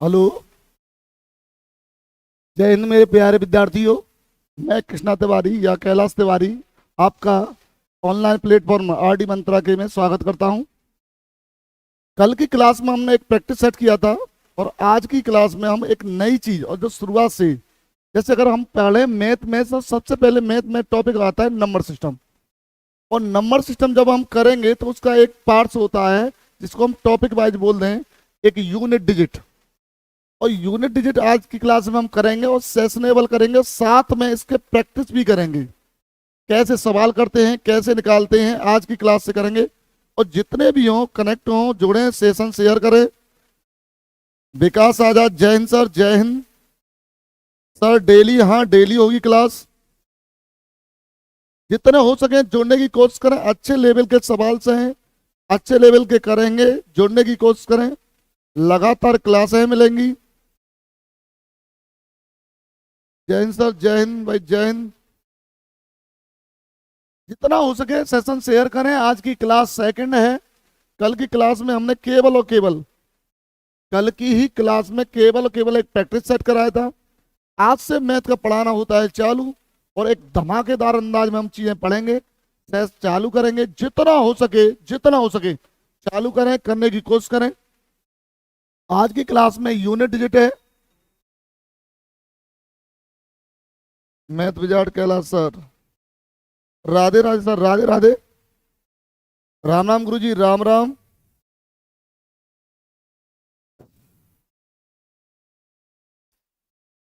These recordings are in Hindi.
हेलो। जय हिंद मेरे प्यारे विद्यार्थियों। मैं कृष्णा तिवारी या कैलाश तिवारी आपका ऑनलाइन प्लेटफॉर्म आरडी मंत्रा के में स्वागत करता हूं। कल की क्लास में हमने एक प्रैक्टिस सेट किया था और आज की क्लास में हम एक नई चीज और जो शुरुआत से, जैसे अगर हम पढ़े मैथ में तो सबसे पहले मैथ में टॉपिक आता है नंबर सिस्टम। और नंबर सिस्टम जब हम करेंगे तो उसका एक पार्ट्स होता है जिसको हम टॉपिक वाइज बोल रहे हैं, एक यूनिट डिजिट। और यूनिट डिजिट आज की क्लास में हम करेंगे और सेशनेबल करेंगे, साथ में इसके प्रैक्टिस भी करेंगे। कैसे सवाल करते हैं, कैसे निकालते हैं, आज की क्लास से करेंगे। और जितने भी हों कनेक्ट हों, जुड़े, सेशन शेयर करें। विकास आजाद, जय हिंद सर। जय हिंद सर। डेली, हाँ डेली होगी क्लास। जितने हो सके जुड़ने की कोशिश करें। अच्छे लेवल के सवाल से हैं, अच्छे लेवल के करेंगे, जुड़ने की कोशिश करें। लगातार क्लासें मिलेंगी। जय हिंद सर। जय हिंद भाई, जय हिंद। जितना हो सके सेशन शेयर करें। आज की क्लास सेकंड है। कल की क्लास में हमने केवल और केवल, कल की ही क्लास में केवल और केवल एक प्रैक्टिस सेट कराया था। आज से मैथ का पढ़ाना होता है चालू, और एक धमाकेदार अंदाज में हम चीजें पढ़ेंगे, सेस चालू करेंगे। जितना हो सके, जितना हो सके चालू करें, करने की कोशिश करें। आज की क्लास में यूनिट डिजिट है। Math wizard Kailash sir, Radhe Radhe sir. Radhe Radhe. Ram Ram गुरु जी, राम राम।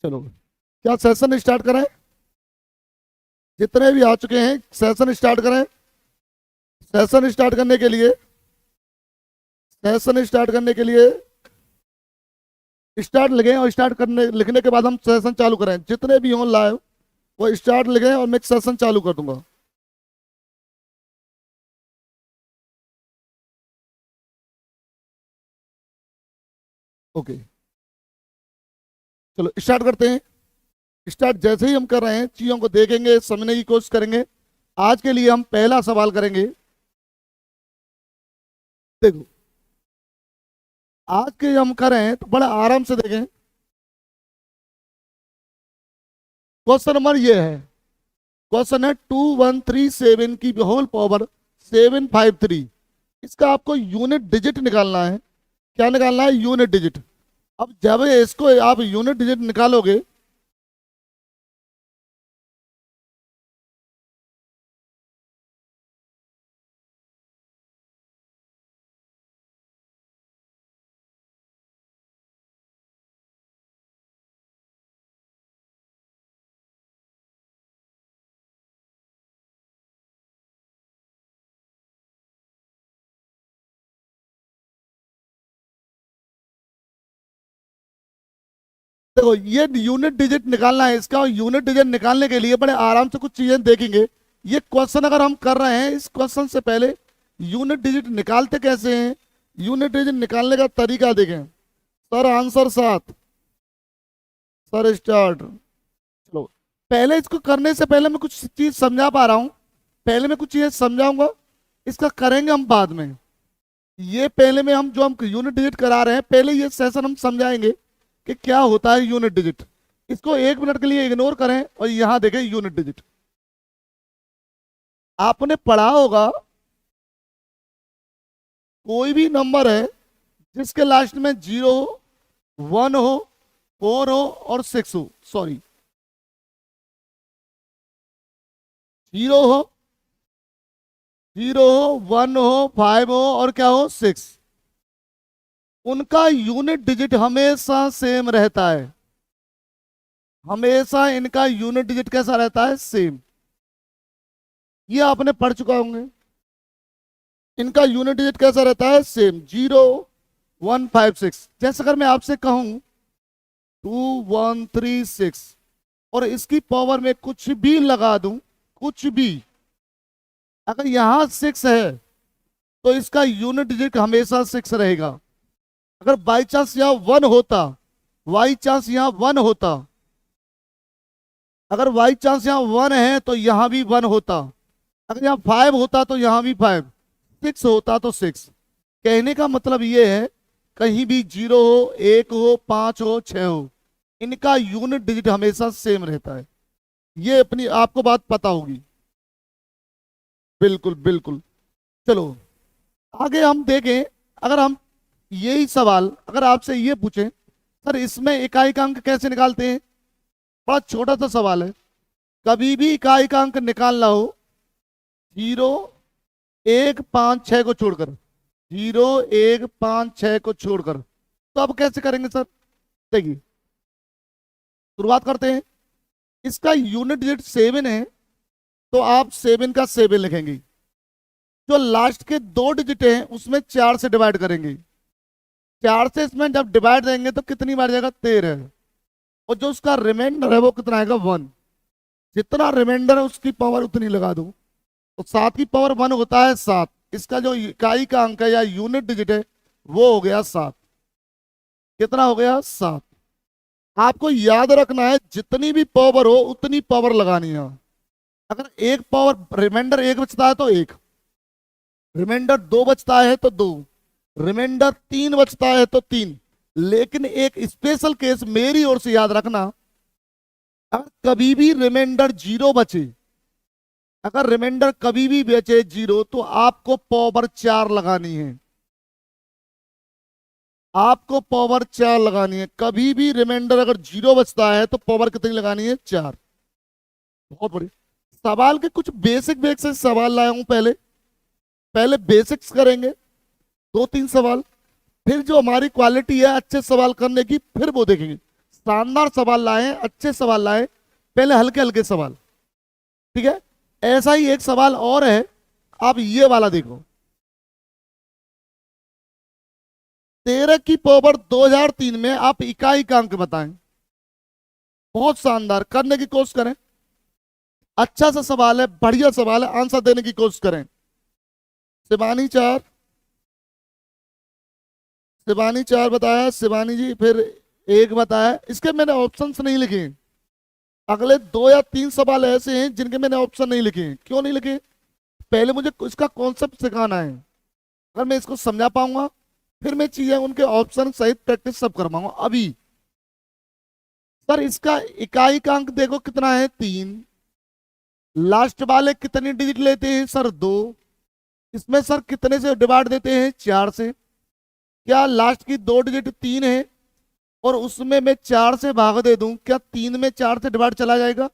चलो, क्या सेशन स्टार्ट करें? जितने भी आ चुके हैं सेशन स्टार्ट करें। सेशन स्टार्ट करने के लिए, सेशन स्टार्ट करने के लिए स्टार्ट लिखें, और स्टार्ट करने लिखने के बाद हम सेशन चालू करें। जितने भी हों लाइव वो स्टार्ट लिखें और मैं सेशन चालू कर दूंगा। ओके, चलो स्टार्ट करते हैं। स्टार्ट जैसे ही हम कर रहे हैं चीजों को देखेंगे, समझने की कोशिश करेंगे। आज के लिए हम पहला सवाल करेंगे। देखो, आज के हम कर रहे हैं तो बड़ा आराम से देखें। क्वेश्चन नंबर ये है, क्वेश्चन है 2137 की होल पावर 753। इसका आपको यूनिट डिजिट निकालना है। क्या निकालना है? Unit digit. अब जब इसको आप यूनिट डिजिट निकालोगे, देखो ये यूनिट डिजिट निकालना है इसका। और यूनिट डिजिट निकालने के लिए बड़े आराम से कुछ चीजें देखेंगे। ये क्वेश्चन अगर हम कर रहे हैं, इस क्वेश्चन से पहले यूनिट डिजिट निकालते कैसे हैं, यूनिट डिजिट निकालने का तरीका देखें। Sir answer 7। Sir start. चलो, पहले इसको करने से पहले मैं कुछ चीज समझा पा रहा हूं। पहले मैं कुछ चीजें समझाऊंगा, इसका करेंगे हम बाद में। ये पहले में हम जो हम यूनिट डिजिट करा रहे हैं, पहले ये सेशन हम समझाएंगे कि क्या होता है यूनिट डिजिट। इसको 1 मिनट के लिए इग्नोर करें और यहां देखें यूनिट डिजिट। आपने पढ़ा होगा, कोई भी नंबर है जिसके लास्ट में 0 हो, 1 हो, 4 हो और 6 हो। सॉरी, 0 हो, 0 हो, 1 हो, 5 हो और क्या हो, 6। उनका यूनिट डिजिट हमेशा सेम रहता है। हमेशा इनका यूनिट डिजिट कैसा रहता है? सेम। ये आपने पढ़ चुका होंगे। इनका यूनिट डिजिट कैसा रहता है? सेम। 0 1 5 6। जैसे अगर मैं आपसे कहूं 2 1 3 6 और इसकी पावर में कुछ भी लगा दूं, कुछ भी, अगर यहां 6 है तो इसका यूनिट डिजिट हमेशा 6 रहेगा। अगर बाई चांस यहां 1 होता, बाई चांस यहां 1 होता, अगर बाई चांस यहां 1 है तो यहां भी 1 होता। अगर यहां 5 होता तो यहां भी 5, 6 होता तो 6। कहने का मतलब ये है कहीं भी 0 हो, 1 हो, 5 हो, 6 हो, इनका यूनिट डिजिट हमेशा सेम रहता है। ये अपनी आपको बात पता होगी। बिल्कुल बिल्कुल। चलो आगे हम देखें। अगर हम यही सवाल अगर आपसे ये पूछें, सर इसमें इकाई का अंक कैसे निकालते हैं? बड़ा छोटा सा सवाल है। कभी भी इकाई का अंक निकालना हो, 0, 1, 5, 6 को छोड़कर, 0, 1, 5, 6 को छोड़कर, तो अब कैसे करेंगे सर? देखिए, शुरुआत करते हैं। इसका यूनिट डिजिट 7 है, तो आप 7 का 7 लिखेंगे। जो लास्ट के 2 डिजिट हैं उसमें 4 से डिवाइड करेंगे। 4 से इसमें जब डिवाइड देंगे तो कितनी बार जाएगा? 13। और जो उसका रिमाइंडर है वो कितना आएगा? 1। जितना रिमाइंडर है उसकी पावर उतनी लगा दो। तो 7 की पावर 1 होता है 7। इसका जो इकाई का अंक है या यूनिट डिजिट है वो हो गया 7। कितना हो गया? 7। आपको याद रखना है जितनी भी पावर हो उतनी पावर लगानी है। अगर एक पावर रिमाइंडर 1 बचता है तो 1, रिमाइंडर 2 बचता है तो 2, रिमाइंडर 3 बचता है तो 3। लेकिन एक स्पेशल केस मेरी ओर से याद रखना, अगर कभी भी रिमाइंडर 0 बचे, अगर रिमाइंडर कभी भी बचे 0, तो आपको पावर 4 लगानी है। आपको पावर 4 लगानी है। कभी भी रिमाइंडर अगर 0 बचता है तो पावर कितनी लगानी है? 4। बहुत बढ़िया। सवाल के कुछ बेसिक बेसिक सवाल लाया हूं। पहले पहले बेसिक्स करेंगे, 2-3 सवाल। फिर जो हमारी क्वालिटी है अच्छे सवाल करने की, फिर वो देखेंगे। शानदार सवाल लाए, अच्छे सवाल लाए, पहले हल्के हल्के सवाल। ठीक है। ऐसा ही एक सवाल और है, आप ये वाला देखो। 13 की पावर 2003 में आप इकाई का अंक बताएं। बहुत शानदार, करने की कोशिश करें। अच्छा सा सवाल है, बढ़िया सवाल है, आंसर देने की कोशिश करें। शिवानी 4, शिवानी 4 बताया शिवानी जी। फिर 1 बताया। इसके मैंने ऑप्शंस नहीं लिखे। अगले 2 या 3 सवाल ऐसे हैं जिनके मैंने ऑप्शन नहीं लिखे। क्यों नहीं लिखे? पहले मुझे इसका कॉन्सेप्ट सिखाना है। अगर मैं इसको समझा पाऊंगा फिर मैं चीजें उनके ऑप्शन सहित प्रैक्टिस सब कर पाऊंगा। अभी सर इसका इकाई का अंक देखो कितना है? 3। लास्ट वाले कितनी डिजिट लेते हैं सर? 2। इसमें सर कितने से डिवाइड देते हैं? 4 से। क्या लास्ट की 2 डिजिट 3 है और उसमें मैं 4 से भाग दे दूं, क्या 3 में 4 से डिवाइड चला जाएगा?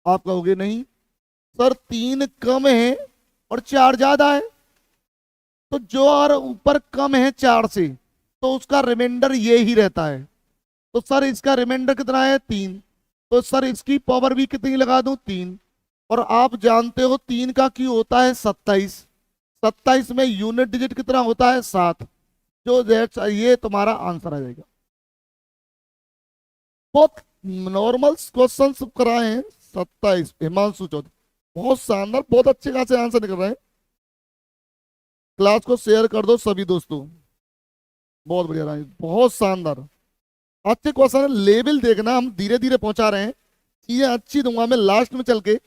आप कहोगे नहीं सर, 3 कम है और 4 ज्यादा है। तो जो और ऊपर कम है 4 से, तो उसका रिमाइंडर ये ही रहता है। तो सर इसका रिमाइंडर कितना है? 3। तो सर इसकी पावर भी कितनी लगा दूं? 3। और आप जानते हो 3 का क्यू होता है 27। 27 में यूनिट डिजिट कितना होता है? 7। जो ये तुम्हारा आंसर आ जाएगा। बहुत नॉर्मल क्वेश्चन कराए हैं। 27 हिमांशु चौधरी, बहुत शानदार, बहुत अच्छे खासे आंसर निकल रहे हैं। क्लास को शेयर कर दो सभी दोस्तों। बहुत बढ़िया रहा, बहुत शानदार, अच्छे क्वेश्चन है। लेवल देखना, हम धीरे धीरे पहुंचा रहे हैं। चीजें अच्छी दूंगा मैं लास्ट में चल के।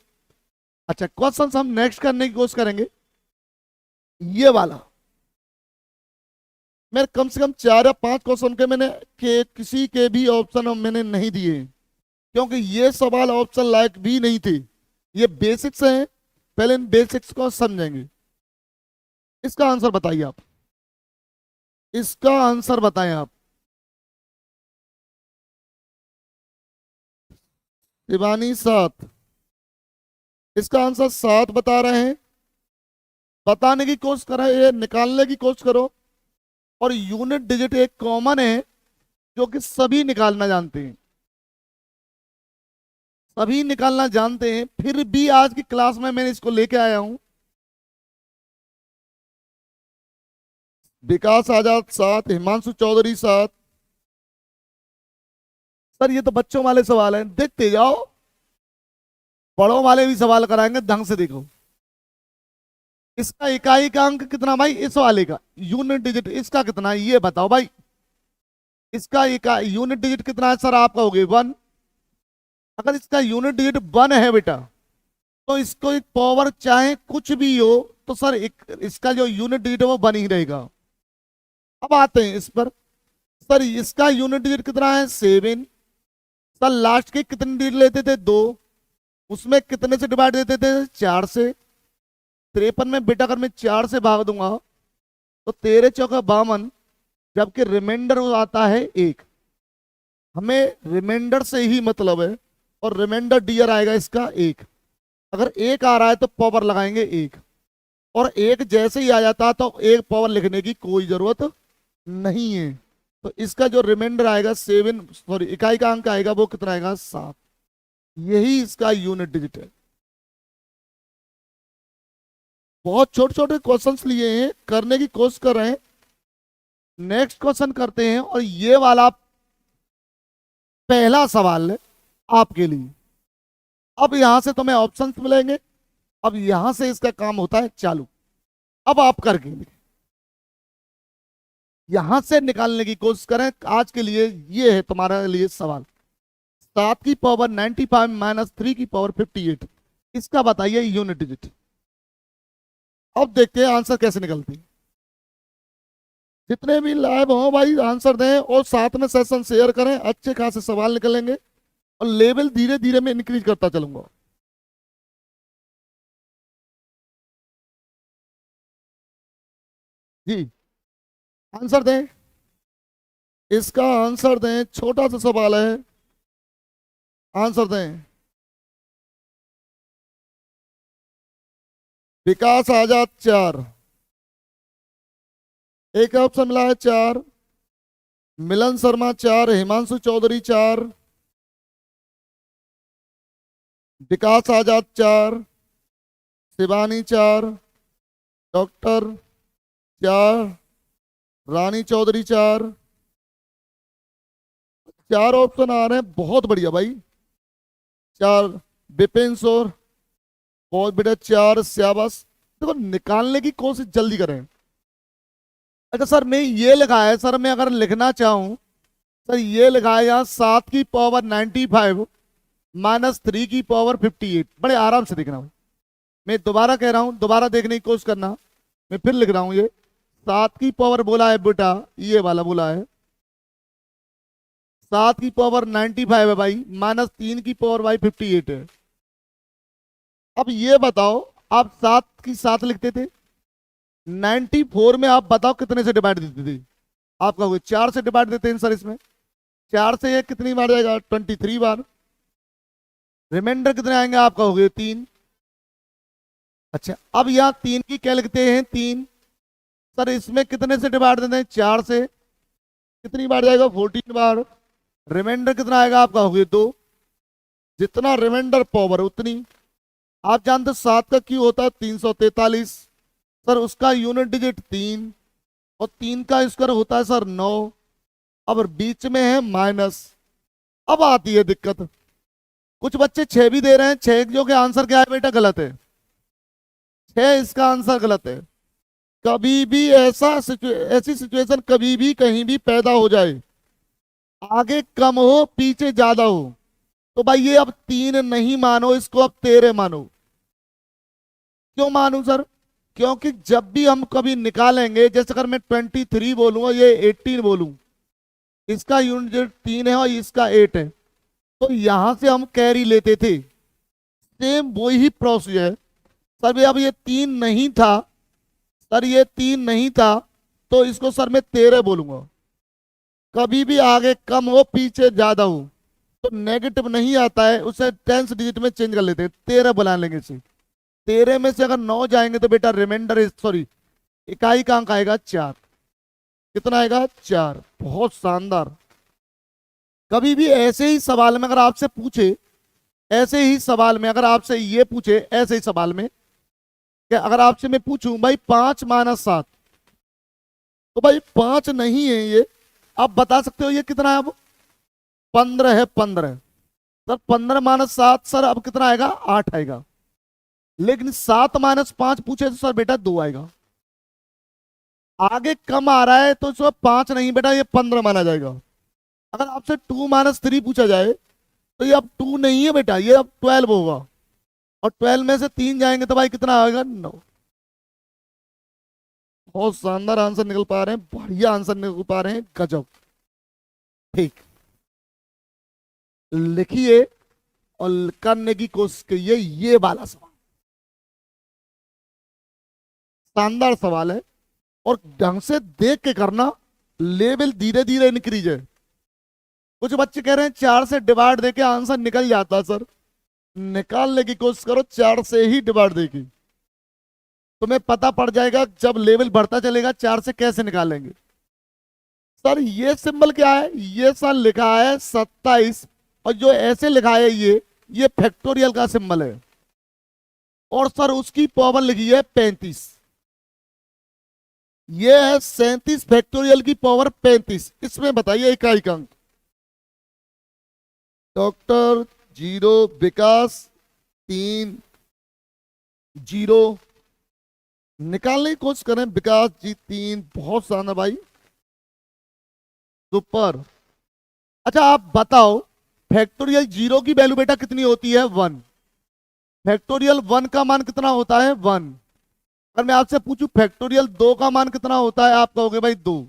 अच्छा, क्वेश्चन हम नेक्स्ट करने की कोशिश करेंगे। ये वाला मैं कम से कम 4 या 5 क्वेश्चन के मैंने किसी के भी ऑप्शन मैंने नहीं दिए, क्योंकि ये सवाल ऑप्शन लायक भी नहीं थे। ये बेसिक्स हैं, पहले इन बेसिक्स को समझेंगे। इसका आंसर बताइए आप, इसका आंसर बताएं आप। शिवानी 7, इसका आंसर 7 बता रहे हैं। बताने की कोशिश कर रहे हैं, निकालने की कोशिश करो। और यूनिट डिजिट एक कॉमन है जो कि सभी निकालना जानते हैं, सभी निकालना जानते हैं। फिर भी आज की क्लास में मैंने इसको लेके आया हूं। विकास आजाद 7, हिमांशु चौधरी 7। सर ये तो बच्चों वाले सवाल हैं, देखते जाओ। बड़ों वाले भी सवाल कराएंगे, ढंग से देखो। इसका इकाई का अंक कितना भाई? इस वाले का यूनिट डिजिट इसका कितना है ये बताओ भाई। इसका इकाई यूनिट डिजिट कितना है सर? आप कहोगे 1। अगर इसका यूनिट डिजिट 1 है बेटा, तो इसको एक पावर चाहे कुछ भी हो, तो सर इसका जो यूनिट डिजिट है वो 1 ही रहेगा। अब आते हैं इस पर। सर इसका यूनिट डिजिट कितना है 7। सर लास्ट के कितने डिजिट लेते थे 2, उसमें कितने से डिवाइड देते थे 4 से। 53 में बेटा अगर मैं 4 से भाग दूंगा तो 13 चौका 52, जबकि रिमाइंडर आता है 1। हमें रिमाइंडर से ही मतलब है, और रिमाइंडर डियर आएगा इसका 1। अगर 1 आ रहा है तो पावर लगाएंगे 1, और 1 जैसे ही आ जाता तो 1 पावर लिखने की कोई जरूरत नहीं है। तो इसका जो रिमाइंडर आएगा 7, सॉरी इकाई का अंक आएगा वो कितना आएगा 7। यही इसका यूनिट डिजिट है। बहुत छोटे छोटे क्वेश्चंस लिए हैं, करने की कोशिश कर रहे हैं। नेक्स्ट क्वेश्चन करते हैं, और ये वाला पहला सवाल है आपके लिए। अब यहां से तुम्हें ऑप्शंस मिलेंगे, अब यहां से इसका काम होता है चालू। अब आप करके यहां से निकालने की कोशिश करें। आज के लिए ये है तुम्हारे लिए सवाल, 7 की पावर 95 माइनस 3 की पावर 58, इसका बताइए यूनिट डिजिट। अब देखते हैं आंसर कैसे निकलती है। जितने भी लाइव हो भाई आंसर दें, और साथ में सेशन शेयर करें, अच्छे खासे सवाल निकलेंगे, और लेवल धीरे धीरे मैं इंक्रीज करता चलूंगा। जी आंसर दें, इसका आंसर दें, छोटा सा सवाल है, आंसर दें। विकास आजाद 4, एक ऑप्शन मिला है 4। मिलन शर्मा 4, हिमांशु चौधरी 4, विकास आजाद 4, शिवानी 4, डॉक्टर 4, रानी चौधरी 4। 4 ऑप्शन आ रहे हैं, बहुत बढ़िया भाई। 4 विपिन सोर, बहुत बेटा 4 श्याबस। देखो निकालने की कोशिश जल्दी करें। अच्छा सर मैं ये लिखा है, सर मैं अगर लिखना चाहूं, सर ये लिखा है यहाँ 7 की पावर 95 माइनस 3 की पावर 58। बड़े आराम से देखना भाई, मैं दोबारा कह रहा हूं, दोबारा देखने की कोशिश करना। मैं फिर लिख रहा हूं, ये 7 की पावर बोला है बेटा, ये वाला बोला है 7 की पावर 95 है भाई, माइनस 3 की पावर भाई 58 है। अब ये बताओ, आप 7 की 7 लिखते थे, 94 में आप बताओ कितने से डिवाइड देते थे। आप कहोगे 4 से डिवाइड देते हैं सर, इसमें 4 से ये कितनी बार जाएगा 23 बार। रिमाइंडर कितने आएंगे आप कहोगे 3। अच्छा अब यहाँ 3 की क्या लिखते हैं 3। सर इसमें कितने से डिवाइड देते हैं 4 से, कितनी बार जाएगा 14 बार। रिमाइंडर कितना आएगा आप कहोगे 2। जितना रिमाइंडर पावर उतनी। आप जानते 7 का क्यू होता है 343, सर उसका यूनिट डिजिट 3, और 3 का स्क्वायर होता है सर 9। अब बीच में है माइनस। अब आती है दिक्कत, कुछ बच्चे 6 भी दे रहे हैं, 6 जो के आंसर क्या है बेटा गलत है, 6 इसका आंसर गलत है। कभी भी ऐसी सिचुएशन कभी भी कहीं भी पैदा हो जाए, आगे कम हो पीछे ज्यादा हो, तो भाई ये अब 3 नहीं मानो, इसको अब 13 मानो। क्यों मानू सर, क्योंकि जब भी हम कभी निकालेंगे, जैसे अगर मैं 23 बोलूंगा ये 18 बोलूं, इसका यूनिट 3 है और इसका 8 है, तो यहां से हम कैरी लेते थे। सेम वही प्रोसेस है सर। भी अब ये 3 नहीं था सर, ये 3 नहीं था, तो इसको सर मैं 13 बोलूंगा। कभी भी आगे कम हो पीछे ज्यादा हो तो नेगेटिव नहीं आता है, उसे टेंस डिजिट में चेंज कर लेते हैं, 13 बना लेंगे इसे। 13 में से अगर 9 जाएंगे तो बेटा रिमाइंडर, सॉरी इकाई का अंक आएगा 4। कितना आएगा 4। बहुत शानदार। कभी भी ऐसे ही सवाल में अगर आपसे पूछे, ऐसे ही सवाल में अगर आपसे ये पूछे, ऐसे ही सवाल में कि अगर आपसे मैं पूछूं भाई 5 माइनस 7, तो भाई 5 नहीं है ये, आप बता सकते हो ये कितना है। अब 15 है, 15 सर, 15 माइनस 7 सर अब कितना आएगा 8 आएगा। लेकिन 7 माइनस 5 पूछे तो सर बेटा 2 आएगा। आगे कम आ रहा है तो इसमें 5 नहीं बेटा, ये 15 माना जाएगा। अगर आपसे 2 माइनस 3 पूछा जाए तो ये अब 2 नहीं है बेटा, ये अब 12 होगा, और 12 में से 3 जाएंगे तो भाई कितना आएगा 9। बहुत शानदार आंसर निकल पा रहे हैं, बढ़िया आंसर निकल पा रहे हैं, गजब। ठीक, लिखिए और करने की कोशिश करिए। ये वाला सवाल शानदार सवाल है, और ढंग से देख के करना, लेवल धीरे धीरे इंक्रीज है। कुछ बच्चे कह रहे हैं 4 से डिवाइड देके आंसर निकल जाता है। सर, निकालने की कोशिश करो 4 से ही डिवाइड देके, तुम्हें पता पड़ जाएगा जब लेवल बढ़ता चलेगा 4 से कैसे निकालेंगे। सर ये सिंबल क्या है? ये सर लिखा है 27, और जो ऐसे लिखा है ये फैक्टोरियल का सिंबल है, और सर उसकी पावर लिखी है 35। ये है 37 फैक्टोरियल की पावर 35। इसमें बताइए इकाई का अंक। डॉक्टर 0, विकास 3, 0, निकालने की कोशिश करें। विकास जी 3, बहुत शानदार भाई, सुपर। अच्छा आप बताओ, फैक्टोरियल 0 की वैल्यू बेटा कितनी होती है? 1। फैक्टोरियल 1 का मान कितना होता है? 1। अगर मैं आपसे पूछूं फैक्टोरियल 2 का मान कितना होता है, आप कहोगे भाई 2।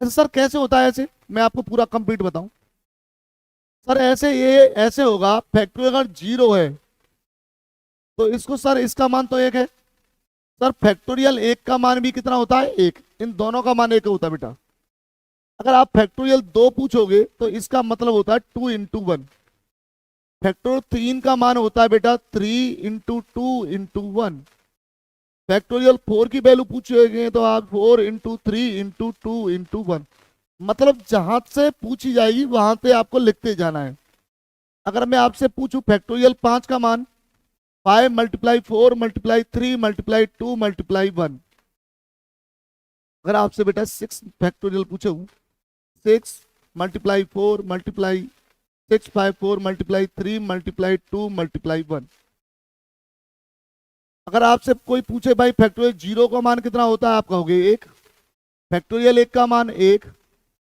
सर कैसे होता है ऐसे? मैं आपको पूरा कंप्लीट बताऊं। सर ऐसे, ये ऐसे होगा, फैक्टोरियल अगर 0 है तो इसको सर इसका मान तो 1 है। सर फैक्टोरियल 1 का मान भी कितना होता है? 1। इन दोनों का मान 1 होता है बेटा। अगर आप फैक्टोरियल 2 पूछोगे तो इसका मतलब होता है 2 × 1। फैक्टोरियल 3 का मान होता है बेटा 3 × 2 × 1। फैक्टोरियल 4 की वैल्यू पूछोगे तो आप 4 × 3 × 2 × 1। मतलब जहां से पूछी जाएगी वहां से आपको लिखते जाना है। अगर मैं आपसे पूछूं फैक्टोरियल 5 का मान, 5 × 4 × 3 × 2 × 1। अगर आपसे बेटा 6 फैक्टोरियल पूछूं, 6 × 4 × 6 5 4 × 3 × 2 × 1। अगर आपसे कोई पूछे भाई फैक्टोरियल 0 का मान कितना होता है, आप कहोगे 1। फैक्टोरियल 1 का मान 1,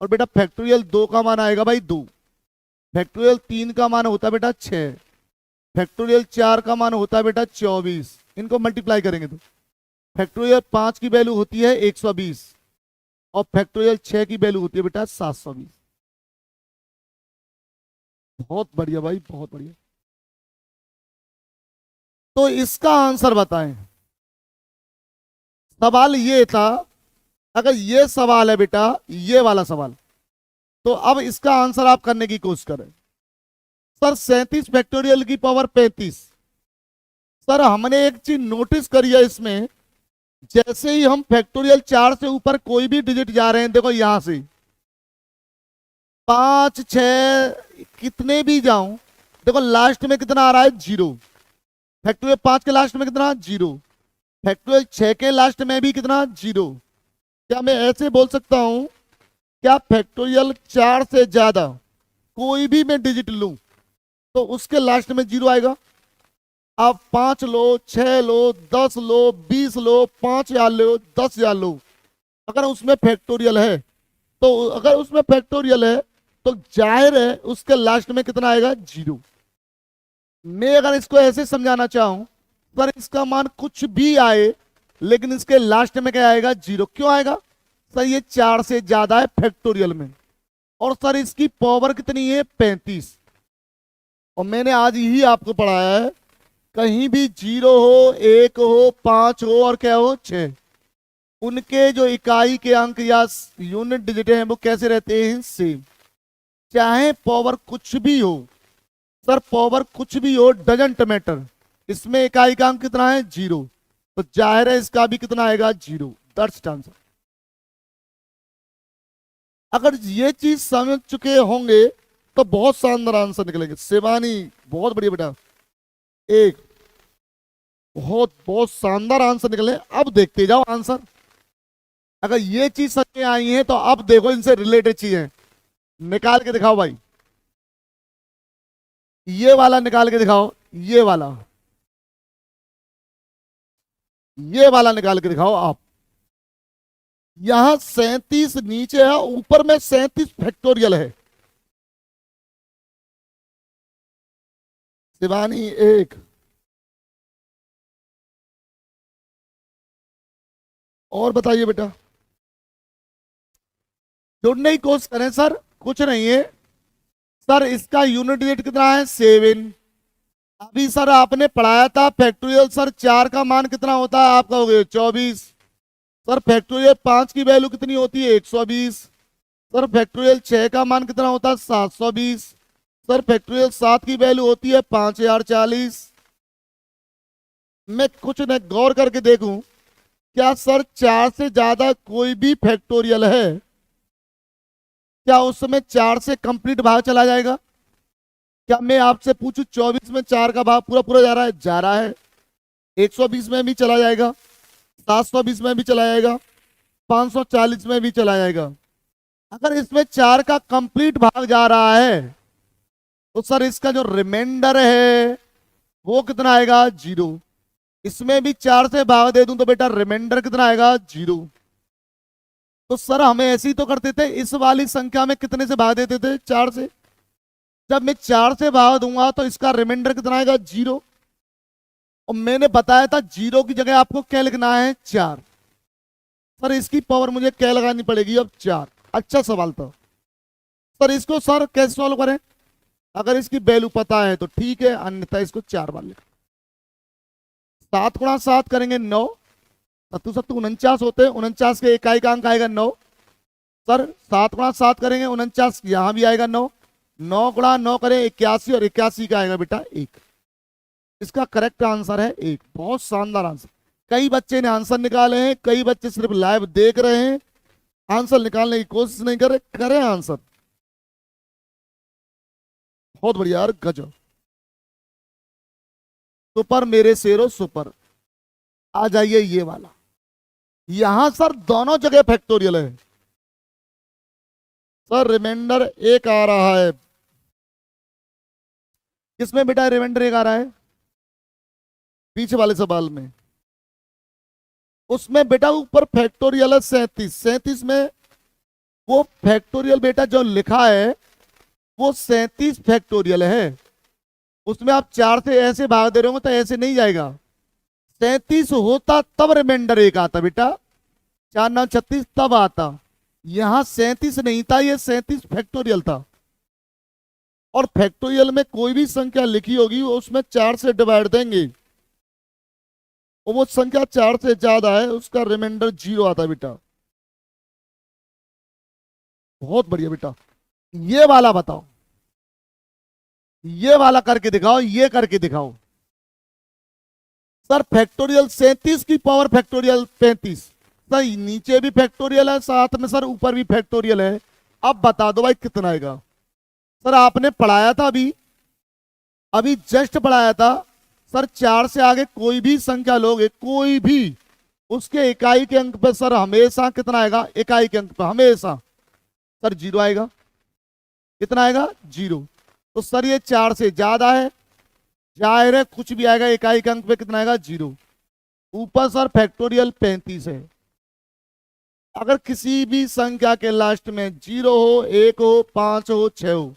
और बेटा फैक्टोरियल 2 का मान आएगा भाई 2। फैक्टोरियल 3 का मान होता है बेटा 6। फैक्टोरियल 4 का मान होता है बेटा 24। इनको मल्टीप्लाई करेंगे तो फैक्टोरियल 5 की वैल्यू होती है 120, और फैक्टोरियल 6 की वैल्यू होती है बेटा 720। बहुत बढ़िया भाई, बहुत बढ़िया। तो इसका आंसर बताएं। सवाल ये था, अगर ये सवाल है बेटा, ये वाला सवाल, तो अब इसका आंसर आप करने की कोशिश करें। सर 37 फैक्टोरियल की पावर 35। सर हमने एक चीज नोटिस करी है इसमें, जैसे ही हम फैक्टोरियल 4 से ऊपर कोई भी डिजिट जा रहे हैं, देखो यहां से 5 6 कितने भी जाऊं, देखो लास्ट में कितना आ रहा है? 0। फैक्टोरियल 5 के लास्ट में कितना? 0। फैक्टोरियल 6 के लास्ट में भी कितना? 0। क्या मैं ऐसे बोल सकता हूं, क्या फैक्टोरियल 4 से ज्यादा कोई भी मैं डिजिट लूं तो उसके लास्ट में 0 आएगा? आप 5 लो, 6 लो, 10 लो, 20 लो, 5,000 लो, 10,000 लो, अगर उसमें फैक्टोरियल है, तो अगर उसमें फैक्टोरियल है तो जाहिर है उसके लास्ट में कितना आएगा? 0। मैं अगर इसको ऐसे समझाना चाहूं, पर इसका मान कुछ भी आए लेकिन इसके लास्ट में क्या आएगा? 0। क्यों आएगा? सर ये 4 से ज्यादा है फैक्टोरियल में, और सर इसकी पावर कितनी है? 35। और मैंने आज ही आपको पढ़ाया है, कहीं भी 0 हो, 1 हो, 5 हो और क्या हो? 6, उनके जो इकाई के अंक या यूनिट डिजिट हैं वो कैसे रहते हैं? सेम। चाहे पावर कुछ भी हो, सर पावर कुछ भी हो, डजंट मैटर, इसमें इकाई का अंक कितना है? 0। तो जाहिर है इसका भी कितना आएगा? 0। That's answer. अगर ये चीज समझ चुके होंगे तो बहुत शानदार आंसर निकलेंगे। शिवानी बहुत बढ़िया बेटा, एक बहुत बहुत शानदार आंसर निकले। अब देखते जाओ आंसर। अगर ये चीज समझ में आई है तो अब देखो इनसे रिलेटेड चीजें निकाल के दिखाओ भाई। ये वाला निकाल के दिखाओ, ये वाला, ये वाला निकाल के दिखाओ आप। यहां 37 नीचे है, ऊपर में 37 फैक्टोरियल है। शिवानी एक, और बताइए बेटा, जोड़ने की कोशिश करें सर। कुछ नहीं है सर, इसका यूनिट डिजिट कितना है 7। अभी सर आपने पढ़ाया था फैक्टोरियल सर 4 का मान कितना होता है, आप कहोगे 24। सर फैक्टोरियल 5 की वैल्यू कितनी होती है 120। सर फैक्टोरियल 6 का मान कितना होता है 720। सर फैक्टोरियल 7 की वैल्यू होती है 5040। मैं कुछ न गौर करके देखूं, क्या सर 4 से ज्यादा कोई भी फैक्टोरियल है, क्या उस समय 4 से कंप्लीट भाग चला जाएगा? क्या मैं आपसे पूछूं 24 में 4 का भाग पूरा पूरा जा रहा है? जा रहा है। 120 में भी चला जाएगा, 720 में भी चला जाएगा, 540 में भी चला जाएगा। अगर इसमें 4 का कंप्लीट भाग जा रहा है तो सर इसका जो रिमाइंडर है वो कितना आएगा 0। इसमें भी 4 से भाग दे दूं तो बेटा रिमाइंडर कितना आएगा 0। तो सर हमें ऐसे ही तो करते थे, इस वाली संख्या में कितने से भाग देते थे 4 से। जब मैं 4 से भाग दूंगा तो इसका रिमाइंडर कितना आएगा 0। और मैंने बताया था 0 की जगह आपको क्या लिखना है 4। सर इसकी पावर मुझे क्या लगानी पड़ेगी अब 4। अच्छा सवाल था सर, इसको सर कैसे सॉल्व करें? अगर इसकी वैल्यू पता है तो ठीक है, अन्यथा इसको 4 बार लिख। 7 गुणा 7 करेंगे 9, 7 7 49 होते हैं, 49 के इकाई का अंक आएगा 9। सर 7 गुणा 7 करेंगे 49, यहां भी आएगा 9। 9 गुणा 9 करें 81, और 81 का आएगा बेटा 1। इसका करेक्ट आंसर है 1। बहुत शानदार आंसर। कई बच्चे ने आंसर निकाले हैं, कई बच्चे सिर्फ लाइव देख रहे हैं, आंसर निकालने की कोशिश नहीं कर रहे। करें आंसर। बहुत बढ़िया यार, गजब। सुपर मेरे शेरो सुपर। आ जाइए ये वाला, यहां सर दोनों जगह फैक्टोरियल है। सर रिमाइंडर 1 आ रहा है, किसमें बेटा रिमाइंडर 1 आ रहा है? पीछे वाले सवाल में। उसमें बेटा ऊपर फैक्टोरियल है 37। 37 में वो फैक्टोरियल बेटा जो लिखा है वो 37 फैक्टोरियल है। उसमें आप 4 से ऐसे भाग दे रहे हो तो ऐसे नहीं जाएगा। 37 होता तब रिमाइंडर 1 आता बेटा, 4 9 36 तब आता। यहां 37 नहीं था, ये 37 फैक्टोरियल था। और फैक्टोरियल में कोई भी संख्या लिखी होगी वो उसमें 4 से डिवाइड देंगे, और वो संख्या 4 से ज्यादा है उसका रिमाइंडर 0 आता बेटा। बहुत बढ़िया बेटा। ये वाला बताओ, ये वाला करके दिखाओ, ये करके दिखाओ। सर फैक्टोरियल 37 की पावर फैक्टोरियल 35। सर नीचे भी फैक्टोरियल है, साथ में सर ऊपर भी फैक्टोरियल है। अब बता दो भाई कितना आएगा। सर आपने पढ़ाया था अभी, अभी जस्ट पढ़ाया था सर, 4 से आगे कोई भी संख्या लोगे, कोई भी, उसके इकाई के अंक पे सर हमेशा कितना आएगा? इकाई के अंक पे हमेशा सर 0 आएगा। कितना आएगा? 0। तो सर ये 4 से ज्यादा है, जाहिर है कुछ भी आएगा इकाई के अंक पे कितना आएगा? 0। ऊपर सर फैक्टोरियल 35 है। अगर किसी भी संख्या के लास्ट में 0 हो, 1 हो, 5 हो, 6 हो,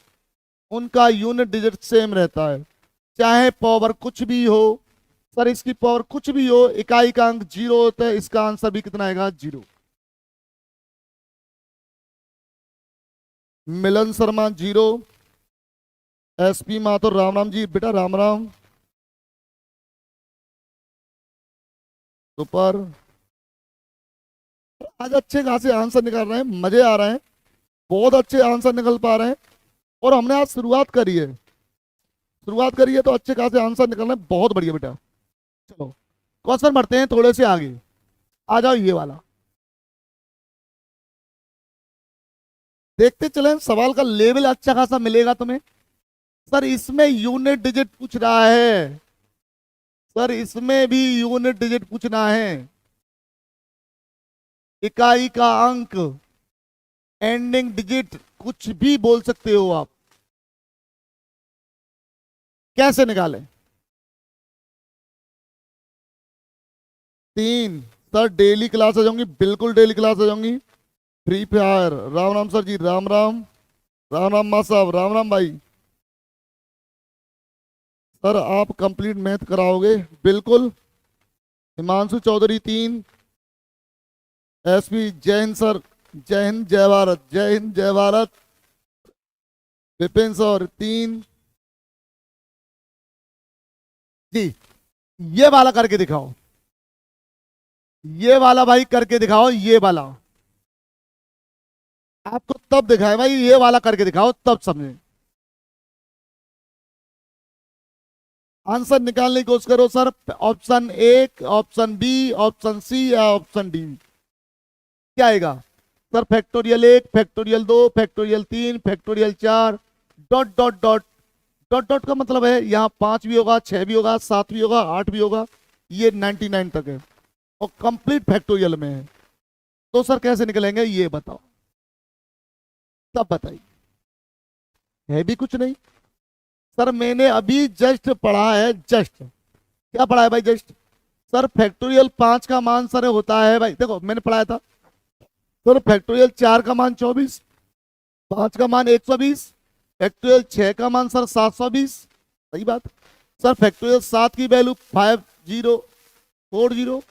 उनका यूनिट डिजिट सेम रहता है, चाहे पावर कुछ भी हो। सर इसकी पावर कुछ भी हो, इकाई का अंक 0 होता है, इसका आंसर भी कितना आएगा? 0। मिलन शर्मा 0। एसपी माथुर राम राम जी बेटा, राम राम। सुपर। आज अच्छे खासे आंसर निकाल रहे हैं, मजे आ रहे हैं, बहुत अच्छे आंसर निकल पा रहे हैं। और हमने आज शुरुआत करी है, शुरुआत करी है तो अच्छे खासे आंसर निकल रहे हैं। बहुत बढ़िया बेटा। चलो क्वेश्चन बढ़ते हैं थोड़े से आगे। आ जाओ ये वाला, देखते चले, सवाल का लेवल अच्छा खासा मिलेगा तुम्हें। सर इसमें यूनिट डिजिट पूछ रहा है, सर इसमें भी यूनिट डिजिट पूछना है। इकाई का अंक, एंडिंग डिजिट, कुछ भी बोल सकते हो आप। कैसे निकालें? 3। सर डेली क्लास आ जाऊंगी, बिल्कुल डेली क्लास आ जाऊंगी। Free fire, Ram Ram sir ji, Ram Ram. Ram Ram माँ साहब, राम राम भाई। सर आप कंप्लीट मैथ कराओगे? बिल्कुल। हिमांशु चौधरी 3। एसपी जय हिंद सर, जय हिंद जय भारत, जय हिंद जय भारत। विपिन सर 3 जी। ये वाला करके दिखाओ, ये वाला भाई करके दिखाओ, ये वाला आपको तब दिखाए भाई, ये वाला करके दिखाओ तब समझे। आंसर निकालने की कोशिश करो sir. Option A, option B, option C या ऑप्शन डी, क्या आएगा sir? Factorial 1, factorial 2, factorial 3, factorial 4, dot dot dot. Dot dot का मतलब है यहाँ 5 भी होगा, 6 भी होगा, 7 भी होगा, 8 भी होगा, ये 99 तक है और कंप्लीट फैक्टोरियल में है। तो सर कैसे निकलेंगे ये बताओ, तब बताइए। है भी कुछ नहीं सर, मैंने अभी जस्ट पढ़ा है, जस्ट क्या पढ़ा है भाई? जस्ट सर फैक्टोरियल 5 का मान सर होता है भाई, देखो मैंने पढ़ाया था सर, फैक्टोरियल 4 का मान 24, 5 का मान 120, फैक्टोरियल 6 का मान सर 720। सही बात सर। फैक्टोरियल 7 की वैल्यू 5040,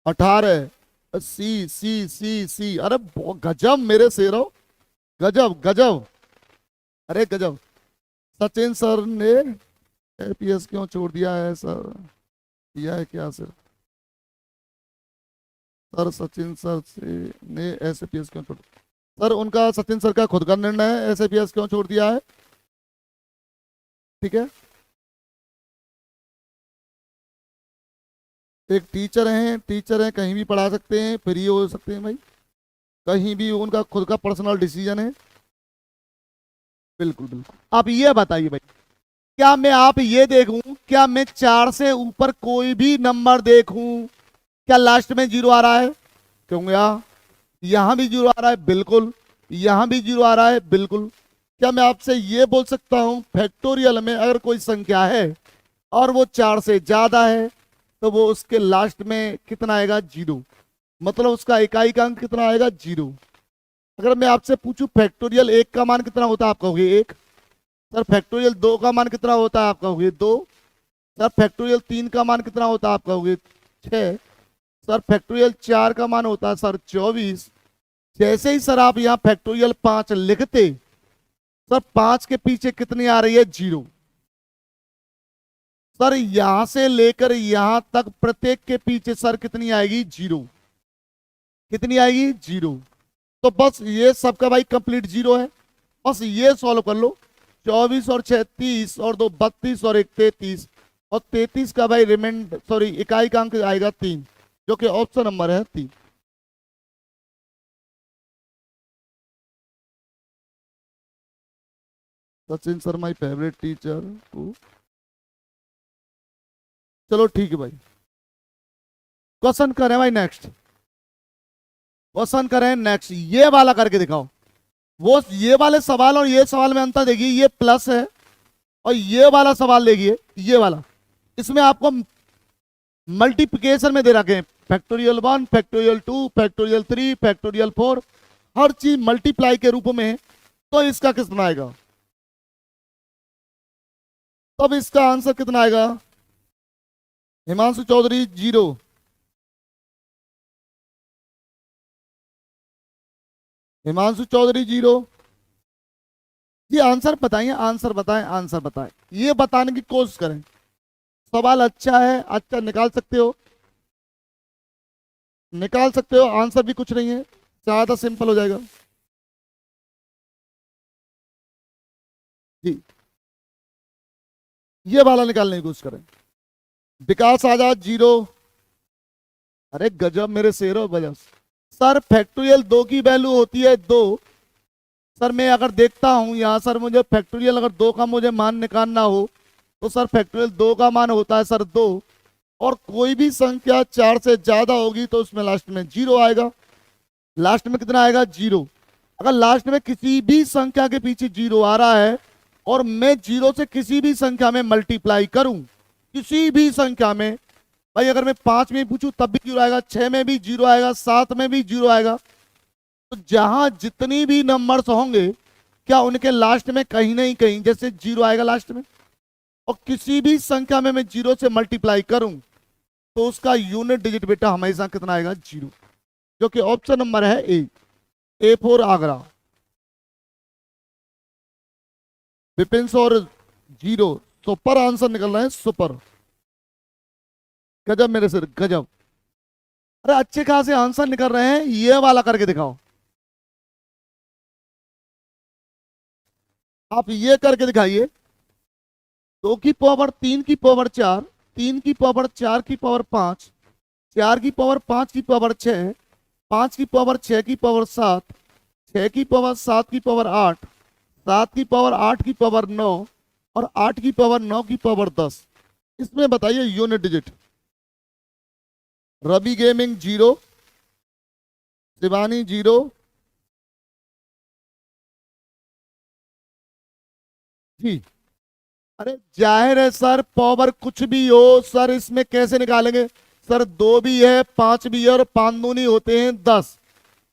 18, सी सी सी सी। अरे गजब मेरे शेरो, गजब गजब, अरे गजब। सचिन सर ने एपीएस क्यों छोड़ दिया है सर? दिया है क्या सर? सर सचिन सर से ने एसएपीएस क्यों छोड़, सर उनका सचिन सर का खुद का निर्णय है एसएपीएस क्यों छोड़ दिया है। ठीक है, एक टीचर हैं कहीं भी पढ़ा सकते हैं, फ्री हो सकते हैं भाई, कहीं भी, उनका खुद का पर्सनल डिसीजन है। बिल्कुल बिल्कुल। आप ये बताइए भाई, क्या मैं आप ये देखूं, क्या मैं 4 से ऊपर कोई भी नंबर देखूं, क्या लास्ट में 0 आ रहा है? क्यों यार, यहां भी 0 आ रहा है, बिल्कुल, यहां भी 0 आ रहा है, बिल्कुल। क्या मैं आपसे ये बोल सकता हूं फैक्टोरियल में अगर कोई संख्या है और वो 4 से ज्यादा है तो वो उसके लास्ट में कितना आएगा? 0, मतलब उसका इकाई का अंक कितना आएगा? 0। अगर मैं आपसे पूछूं फैक्टोरियल 1 का मान कितना होता है, आप कहोगे 1। सर फैक्टोरियल 2 का मान कितना होता है, आप कहोगे 2। सर फैक्टोरियल 3 का मान कितना होता है, आप कहोगे 6। सर फैक्टोरियल 4 का मान होता है सर 24। जैसे ही सर आप यहाँ फैक्टोरियल 5 लिखते, सर 5 के पीछे कितनी आ रही है? 0। सर यहां से लेकर यहां तक प्रत्येक के पीछे सर कितनी आएगी? 0। कितनी आएगी? 0। तो बस ये सबका भाई कंप्लीट 0 है, बस ये सॉल्व कर लो। 24 और 6 30 और 2 32 और 1 33, और 33 का भाई रिमाइंड सॉरी इकाई का अंक आएगा 3, जो कि ऑप्शन नंबर है 3। Sachin sir my favourite teacher. चलो ठीक है भाई, क्वेश्चन करें भाई, नेक्स्ट क्वेश्चन करें, नेक्स्ट ये वाला करके दिखाओ। वो ये वाले सवाल और ये सवाल में अंतर देखिए, ये प्लस है और ये वाला सवाल देखिए, ये वाला, इसमें आपको मल्टीप्लिकेशन में दे रखे हैं, फैक्टोरियल 1, फैक्टोरियल 2, फैक्टोरियल 3, फैक्टोरियल 4, हर चीज मल्टीप्लाई के रूप में है। तो इसका कितना आएगा? तब इसका आंसर कितना आएगा? हिमांशु चौधरी 0, हिमांशु चौधरी 0। जी आंसर बताइए, आंसर बताएं, आंसर बताएं, ये बताने की कोशिश करें। सवाल अच्छा है, अच्छा निकाल सकते हो, निकाल सकते हो, आंसर भी कुछ नहीं है, ज्यादा सिंपल हो जाएगा जी। ये वाला निकालने की कोशिश करें। विकास आजाद 0। अरे गजब मेरे शेरो बजस। सर फैक्टोरियल 2 की वैल्यू होती है 2। सर मैं अगर देखता हूं यहां, सर मुझे फैक्टोरियल अगर 2 का मुझे मान निकालना हो तो सर फैक्टोरियल 2 का मान होता है सर 2, और कोई भी संख्या 4 से ज्यादा होगी तो उसमें लास्ट में 0 आएगा। लास्ट में कितना आएगा? 0। अगर लास्ट में किसी भी संख्या के पीछे 0 आ रहा है और मैं 0 से किसी भी संख्या में मल्टीप्लाई करूं, किसी भी संख्या में, भाई अगर मैं 5 में पूछूं तब भी 0 आएगा, 6 में भी 0 आएगा, 7 में भी 0 आएगा। तो जहां जितनी भी नंबर्स होंगे, क्या उनके लास्ट में कहीं नहीं कहीं जैसे 0 आएगा लास्ट में। और किसी भी संख्या में मैं 0 से मल्टीप्लाई करूं तो उसका यूनिट डिजिट बेटा हमेशा कितना आएगा? 0, जो कि ऑप्शन नंबर है A for Agra. Vipin sir 0, super answer निकल रहा है, सुपर। गजब मेरे सिर, गजब। अरे अच्छे खासे आंसर निकल रहे हैं, ये वाला करके दिखाओ। आप ये करके दिखाइए। 2 की पावर 3 की पावर 4, 3 की पावर 4 की पावर 5, 4 की पावर 5 की पावर 6, 5 की पावर 6 की पावर 7, 6 की पावर 7 की पावर 8, 7 की पावर 8 की पावर 9 और 8 की पावर 9 की पावर 10। इसमें बताइए unit digit. Ravi gaming 0, Shivani 0, जी। अरे जाहिर है सर, पावर कुछ भी हो सर, इसमें कैसे निकालेंगे सर? 2 भी है, 5 भी है और 5 दूनी होते हैं 10,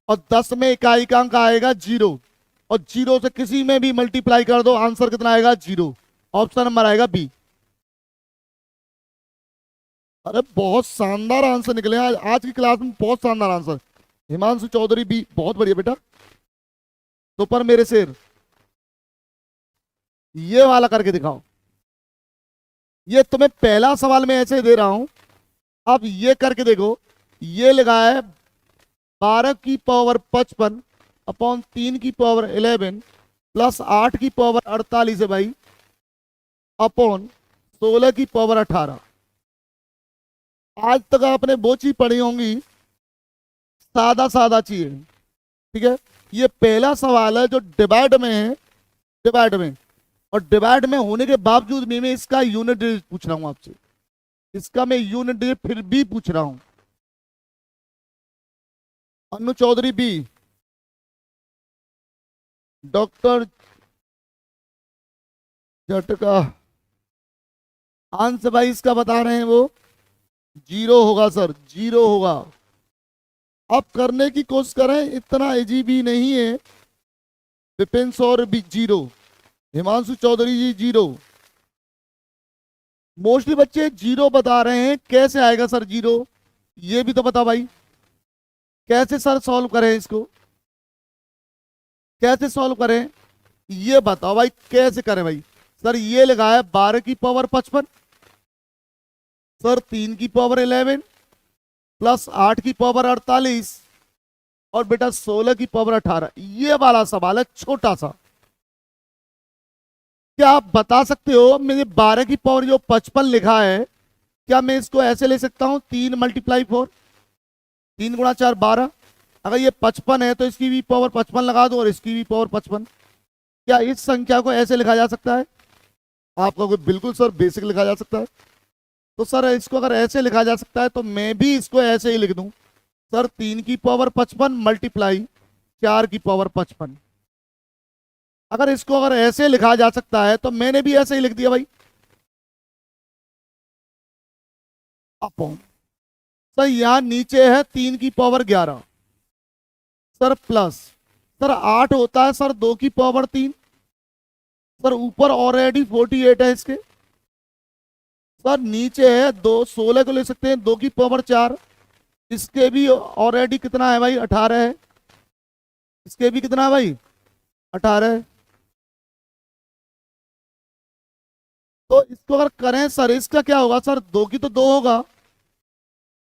और 10 में इकाई का अंक आएगा 0, और 0 से किसी में भी मल्टीप्लाई कर दो, आंसर कितना आएगा? 0। ऑप्शन नंबर आएगा बी। अरे बहुत शानदार आंसर निकले आज की क्लास में, बहुत शानदार आंसर। हिमांशु चौधरी बी, बहुत बढ़िया बेटा, सुपर मेरे शेर। ये वाला करके दिखाओ। ये तुम्हें पहला सवाल में ऐसे दे रहा हूं, अब ये करके देखो। ये लगा है 12 की पावर 55 अपॉन 3 की पावर 11 प्लस 8 की पावर 48 है भाई, अपॉन 16 की पावर 18। आज तक आपने वो चीज पढ़ी होंगी, सादा सादा चीजें, ठीक है। ये पहला सवाल है जो डिवाइड में है, डिवाइड में, और डिवाइड में होने के बावजूद भी मैं इसका यूनिट डिजिट पूछ रहा हूं आपसे। इसका मैं यूनिट डिजिट फिर भी पूछ रहा हूं। अनु चौधरी बी, डॉक्टर झटका आंसर भाई इसका बता रहे हैं वो 0 होगा सर, 0 होगा। अब करने की कोशिश करें, इतना इजी भी नहीं है। विपिन सौर भी 0, हिमांशु चौधरी जी 0। मोस्टली बच्चे 0 बता रहे हैं, कैसे आएगा सर 0? ये भी तो बता भाई, कैसे सर सॉल्व करें इसको, कैसे सॉल्व करें? ये बताओ भाई, कैसे करें भाई? सर ये लगा है 12 की पावर 55, सर 3 की पावर 11 प्लस 8 की पावर 48 और बेटा 16 की पावर 18। ये वाला सवाल है छोटा सा। क्या आप बता सकते हो मेरे 12 की पावर जो 55 लिखा है, क्या मैं इसको ऐसे ले सकता हूं? 3 मल्टीप्लाई 4, 3 गुणा 4 12। अगर ये 55 है तो इसकी भी पावर 55 लगा दो और इसकी भी पावर 55। क्या इस संख्या को ऐसे लिखा जा सकता है? आपका कोई बिल्कुल सर बेसिक लिखा जा सकता है। तो सर इसको अगर ऐसे लिखा जा सकता है तो मैं भी इसको ऐसे ही लिख दूं, सर 3 की पावर 55 मल्टीप्लाई 4 की पावर 55। अगर इसको अगर ऐसे लिखा जा सकता है तो मैंने भी ऐसे ही लिख दिया भाई, अपॉन। सर यहां नीचे है 3 की पावर 11 सर, प्लस सर 8 होता है सर 2 की पावर 3 सर, ऊपर ऑलरेडी 48 है इसके। सर नीचे है 2, 16 को ले सकते हैं 2 की पावर 4, इसके भी ऑलरेडी कितना है भाई? 18 है। इसके भी कितना है भाई? 18 है। तो इसको अगर करें सर, इसका क्या होगा सर? 2 की तो 2 होगा,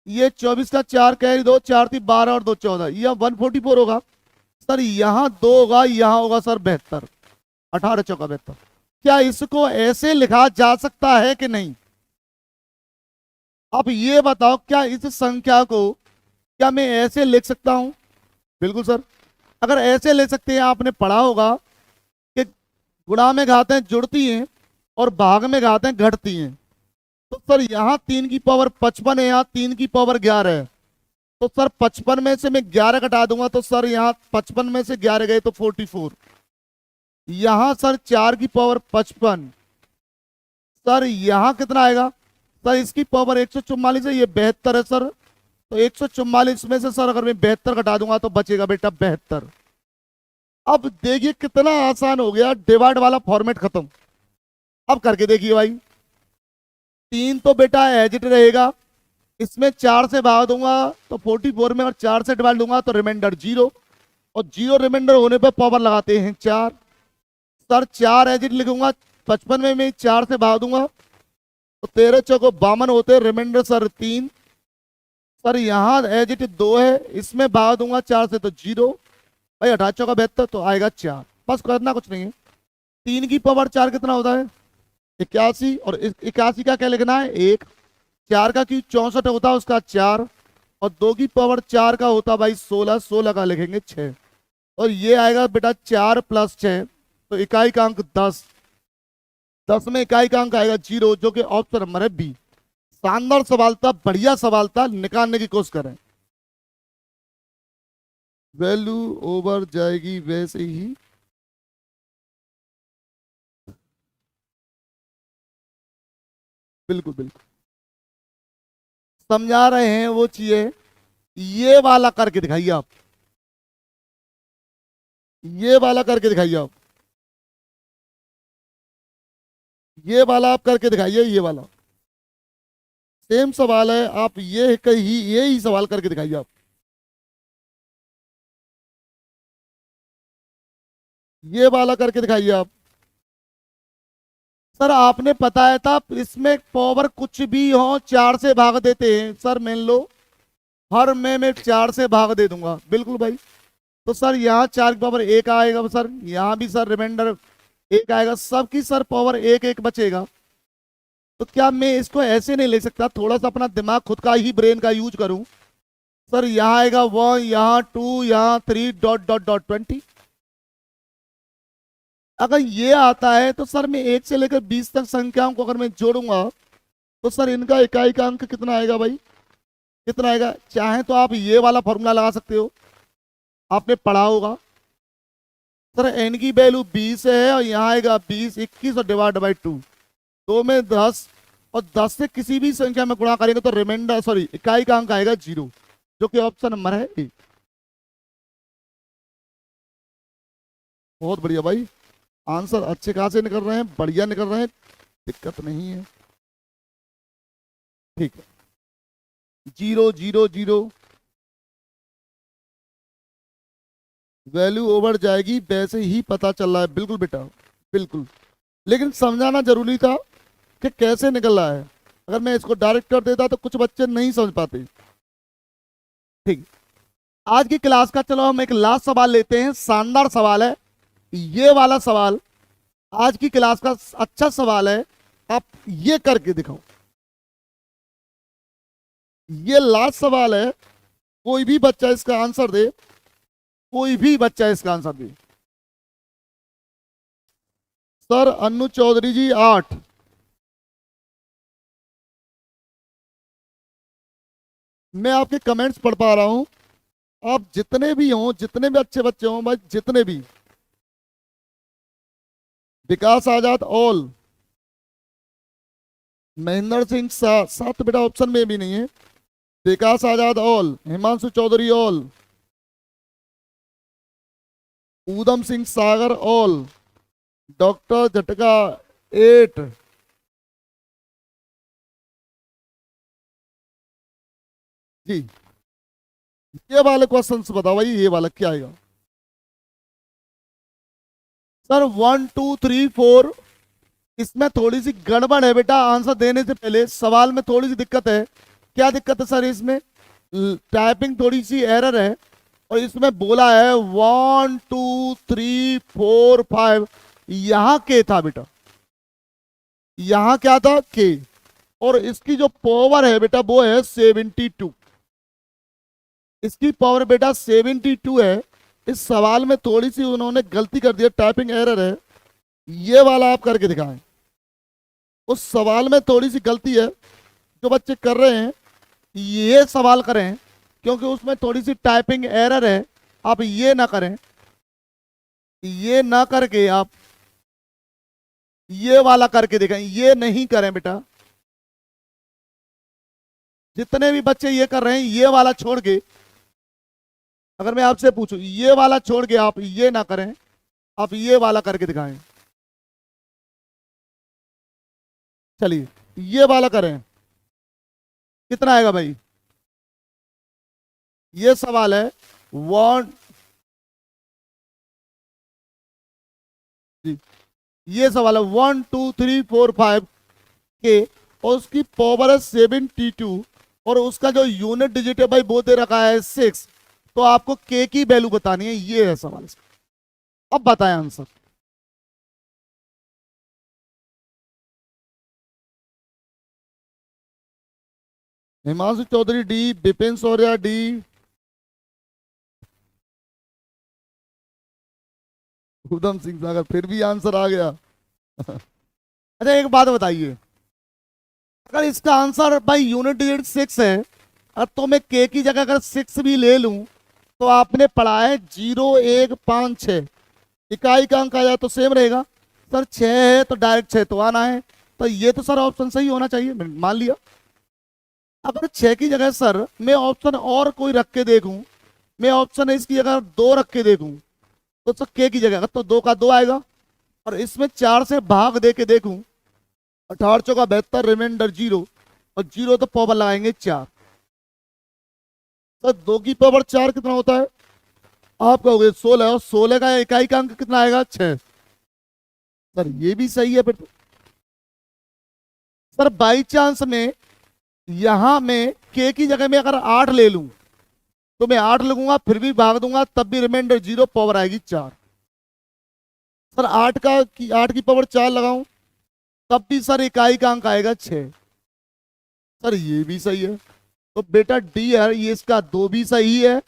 ये 24 का 4 कैरी 2, 4 थी 12 और 2 14, यह 144 होगा सर। यहाँ 2 होगा, यहाँ होगा सर 72, 18 चौका 72। क्या इसको ऐसे लिखा जा सकता है कि नहीं? आप ये बताओ, क्या इस संख्या को क्या मैं ऐसे लिख सकता हूं? बिल्कुल सर, अगर ऐसे ले सकते हैं। आपने पढ़ा होगा कि गुणा में घातें जुड़ती हैं और भाग में घातें घटती हैं। तो सर यहाँ 3 की पावर 55 है, यहाँ 3 की पावर 11 है, तो सर 55 में से मैं 11 घटा दूंगा तो सर यहाँ 55 में से 11 गए तो 44। यहाँ सर 4 की पावर 55, सर यहाँ कितना आएगा सर? इसकी पावर 144 है, ये 72 है सर। तो 144 में से सर अगर मैं 72 घटा दूंगा तो बचेगा बेटा 72। अब देखिए कितना आसान हो गया, डिवाइड वाला फॉर्मेट खत्म। अब करके देखिए भाई, 3 तो बेटा एज इट रहेगा, इसमें 4 से भाग दूंगा तो 44 में, और 4 से डिवाइड दूंगा तो रिमाइंडर 0, और 0 रिमाइंडर होने पर पावर लगाते हैं 4। सर 4 एजिट लिखूंगा, 55 में मैं 4 से भाग दूंगा तो 13 चौको 52 होते हैं, रिमाइंडर सर 3। सर यहाँ एजिट 2 है, इसमें भाग दूंगा 4 से तो 0, भाई 18 चौका 72 तो आएगा 4। बस करना कुछ नहीं है। 3 की पावर 4 कितना होता है 81, और 81 का क्या लिखना है 1। 4 का क्यों 64 होता है उसका 4, और 2 की पावर 4 का होता भाई 16, 16 का लिखेंगे 6, और ये आएगा बेटा 4 + 6 तो इकाई का अंक 10। 10 में इकाई का अंक आएगा 0, जो कि ऑप्शन नंबर है बी। शानदार सवाल था, बढ़िया सवाल था, निकालने की कोशिश करें। वैल्यू ओवर जाएगी वैसे ही, बिल्कुल बिल्कुल समझा रहे हैं वो चीजें। ये वाला करके दिखाइए आप, ये वाला करके दिखाइए आप, ये वाला आप करके दिखाइए, ये वाला सेम सवाल है, आप ये ही सवाल करके दिखाइए आप। ये वाला करके दिखाइए आप। सर आपने बताया था इसमें पावर कुछ भी हो 4 से भाग देते हैं। सर मान लो हर में 4 से भाग दे दूंगा, बिल्कुल भाई। तो सर यहाँ 4 की पावर 1 आएगा, सर यहाँ भी सर रिमाइंडर 1 आएगा, सबकी सर पावर 1 1 बचेगा। तो क्या मैं इसको ऐसे नहीं ले सकता, थोड़ा सा अपना दिमाग खुद का ही ब्रेन का यूज करूं। सर यहाँ आएगा 1, यहाँ 2, यहाँ 3 डॉट डॉट डॉट 20। अगर ये आता है तो सर मैं 1 से लेकर 20 तक संख्याओं को अगर मैं जोड़ूंगा तो सर इनका इकाई का अंक कितना आएगा भाई, कितना आएगा। चाहे तो आप ये वाला फॉर्मूला लगा सकते हो, आपने पढ़ा होगा। सर एन की वैल्यू 20 है, और यहाँ आएगा 20, 21 और डिवाइड बाई 2, 2 में 10, और 10 से किसी भी संख्या में गुणा करेंगे तो रिमाइंडर सॉरी इकाई का अंक आएगा 0, जो कि ऑप्शन नंबर है ए। बहुत बढ़िया भाई, आंसर अच्छे खासे निकल रहे हैं, बढ़िया निकल रहे हैं, दिक्कत नहीं है। ठीक है, 0 0 0 वैल्यू ओवर जाएगी वैसे ही पता चल रहा है, बिल्कुल बेटा बिल्कुल। लेकिन समझाना जरूरी था कि कैसे निकल रहा है। अगर मैं इसको डायरेक्ट कर देता तो कुछ बच्चे नहीं समझ पाते। ठीक, आज की क्लास का चलो हम एक लास्ट सवाल लेते हैं, शानदार सवाल है ये वाला सवाल। आज की क्लास का अच्छा सवाल है, आप ये करके दिखाओ। ये लास्ट सवाल है, कोई भी बच्चा इसका आंसर दे, कोई भी बच्चा इसका आंसर दे। सर अनु चौधरी जी 8, मैं आपके कमेंट्स पढ़ पा रहा हूं। आप जितने भी हों, जितने भी अच्छे बच्चे हों भाई, जितने भी। विकास आजाद ऑल, महेंद्र सिंह 7 बेटा ऑप्शन में भी नहीं है। विकास आजाद all, Himanshu Chaudhary all, Udham Singh Sagar all, doctor झटका 8, जी। ये वाले क्वेश्चन बताओ भाई, ये वाला क्या आएगा। सर 1 2 3 4, इसमें थोड़ी सी गड़बड़ है बेटा, आंसर देने से पहले सवाल में थोड़ी सी दिक्कत है। क्या दिक्कत है सर इसमें, टाइपिंग थोड़ी सी एरर है, और इसमें बोला है 1 2 3 4 5, यहां के था बेटा, यहां क्या था के, और इसकी जो पावर है बेटा वो है 72, इसकी पावर बेटा 72 है। इस सवाल में थोड़ी सी उन्होंने गलती कर दी, टाइपिंग एरर है। ये वाला आप करके दिखाएं, उस सवाल में थोड़ी सी गलती है। जो बच्चे कर रहे हैं ये सवाल करें, क्योंकि उसमें थोड़ी सी टाइपिंग एरर है। आप ये ना करें, ये ना करके आप ये वाला करके दिखाएं, ये नहीं करें बेटा। जितने भी बच्चे ये कर रहे हैं ये वाला छोड़ के, अगर मैं आपसे पूछूं ये वाला छोड़ के आप ये ना करें, आप ये वाला करके दिखाएं। चलिए ये वाला करें, कितना आएगा भाई? ये सवाल है वन जी, ये सवाल है 1 2 3 4 5 के और उसकी पावर है 72 और उसका जो यूनिट डिजिट है भाई वो दे रखा है 6। तो आपको के की वैल्यू बतानी है, ये है सवाल इसका। अब बताएं answer. Himanshu Chaudhary D, Bipin Saurya D, Udham Singh Sagar फिर भी आंसर आ गया। अच्छा एक बात बताइए, अगर इसका आंसर भाई यूनिट डिजिट 6 है और तो मैं के की जगह अगर 6 भी ले लूं तो आपने पढ़ा है 0 1 5 6 इकाई का अंक आ जाए तो सेम रहेगा। सर 6 है तो डायरेक्ट 6 तो आना है, तो ये तो सर ऑप्शन सही होना चाहिए, मैंने मान लिया। अगर 6 की जगह सर मैं ऑप्शन और कोई रख के देखूं, मैं ऑप्शन इसकी जगह 2 रख के देखूं तो सर के की जगह तो 2 का 2 आएगा, और इसमें 4 से भाग दे के देखूं 18 चौका 72 रिमाइंडर 0 और 0 तो पावर लगाएंगे 4। सर 2 की पावर 4 कितना होता है? आप कहोगे 16, और 16 का इकाई का अंक कितना आएगा? 6। सर ये भी सही है फिर तो। सर बाई चांस में यहां में के की जगह में अगर 8 ले लूं तो मैं 8 लगूंगा फिर भी भाग दूंगा तब भी रिमाइंडर 0 पावर आएगी 4। सर 8 की पावर 4 लगाऊं तब भी सर इकाई का अंक आएगा 6। सर ये भी सही है, तो बेटा डी है ये, इसका 2 भी सही है,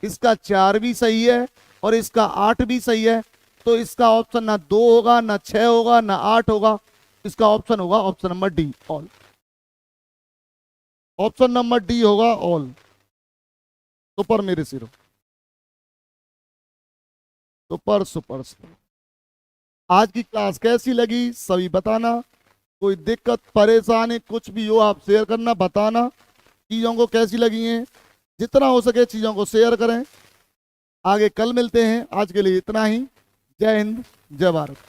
इसका 4 भी सही है और इसका 8 भी सही है। तो इसका ऑप्शन ना 2 होगा, ना 6 होगा, ना 8 होगा, इसका ऑप्शन होगा option number D all. Option number D होगा ऑल। सुपर मेरे सिरो, सुपर सुपर सुपर। आज की क्लास कैसी लगी सभी बताना, कोई दिक्कत परेशानी कुछ भी हो आप शेयर करना, बताना चीज़ों को कैसी लगी हैं, जितना हो सके चीज़ों को शेयर करें। आगे कल मिलते हैं, आज के लिए इतना ही। जय हिंद, जय भारत।